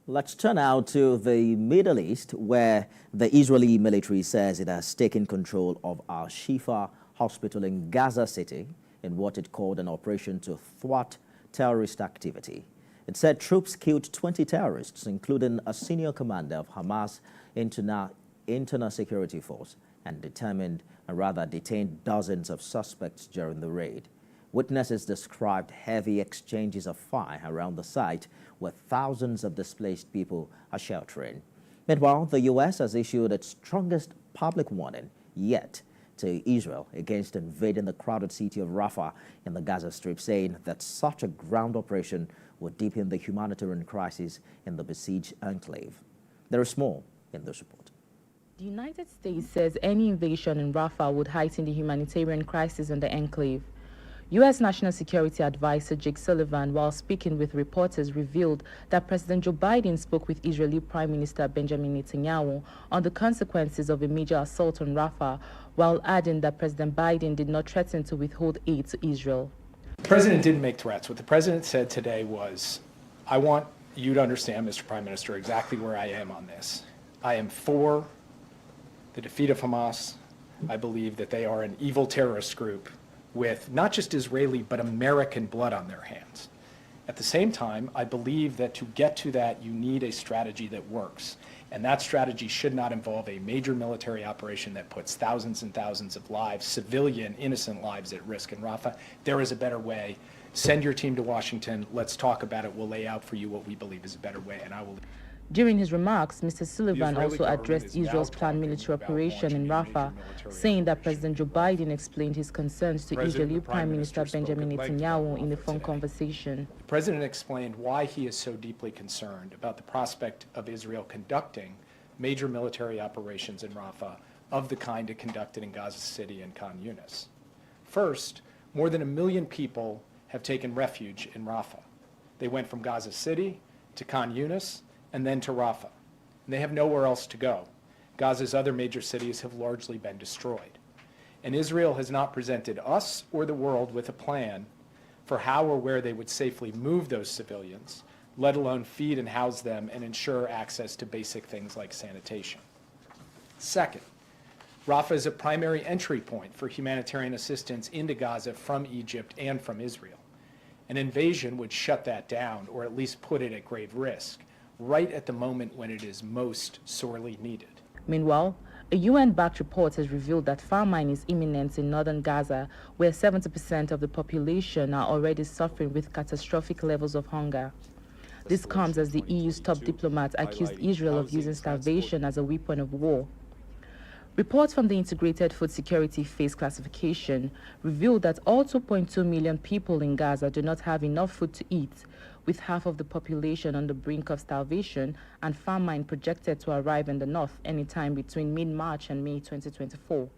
Let's turn now to the Middle East, where the Israeli military says it has taken control of Al-Shifa hospital in Gaza City in what it called an operation to thwart terrorist activity. It said troops killed 20 terrorists, including a senior commander of Hamas' internal security force, and detained dozens of suspects during the raid. Witnesses described heavy exchanges of fire around the site where thousands of displaced people are sheltering. Meanwhile, the U.S. has issued its strongest public warning yet to Israel against invading the crowded city of Rafah in the Gaza Strip, saying that such a ground operation would deepen the humanitarian crisis in the besieged enclave. There is more in this report. The United States says any invasion in Rafah would heighten the humanitarian crisis in the enclave. U.S. National Security Advisor Jake Sullivan, while speaking with reporters, revealed that President Joe Biden spoke with Israeli Prime Minister Benjamin Netanyahu on the consequences of a major assault on Rafah, while adding that President Biden did not threaten to withhold aid to Israel. The president didn't make threats. What the president said today was, I want you to understand, Mr. Prime Minister, exactly where I am on this. I am for the defeat of Hamas. I believe that they are an evil terrorist group with not just Israeli, but American blood on their hands. At the same time, I believe that to get to that, you need a strategy that works. And that strategy should not involve a major military operation that puts thousands and thousands of lives, civilian, innocent lives at risk in Rafah. There is a better way. Send your team to Washington. Let's talk about it. We'll lay out for you what we believe is a better way, and I will. During his remarks, Mr. Sullivan also addressed Israel's planned military operation in Rafah, saying that President Joe Biden explained his concerns to Israeli Prime Minister Benjamin Netanyahu in a phone conversation. The president explained why he is so deeply concerned about the prospect of Israel conducting major military operations in Rafah of the kind it conducted in Gaza City and Khan Yunis. First, more than 1 million people have taken refuge in Rafah. They went from Gaza City to Khan Yunis and then to Rafah. And they have nowhere else to go. Gaza's other major cities have largely been destroyed. And Israel has not presented us or the world with a plan for how or where they would safely move those civilians, let alone feed and house them and ensure access to basic things like sanitation. Second, Rafah is a primary entry point for humanitarian assistance into Gaza from Egypt and from Israel. An invasion would shut that down, or at least put it at grave risk, right at the moment when it is most sorely needed. Meanwhile, a UN-backed report has revealed that famine is imminent in northern Gaza, where 70% of the population are already suffering with catastrophic levels of hunger. This comes as the EU's top diplomat accused Israel of using starvation as a weapon of war. Reports from the Integrated Food Security Phase Classification revealed that all 2.2 million people in Gaza do not have enough food to eat, with half of the population on the brink of starvation and famine projected to arrive in the north anytime between mid-March and May 2024.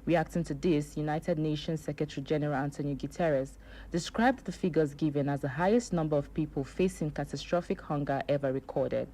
Reacting to this, United Nations Secretary General Antonio Guterres described the figures given as the highest number of people facing catastrophic hunger ever recorded.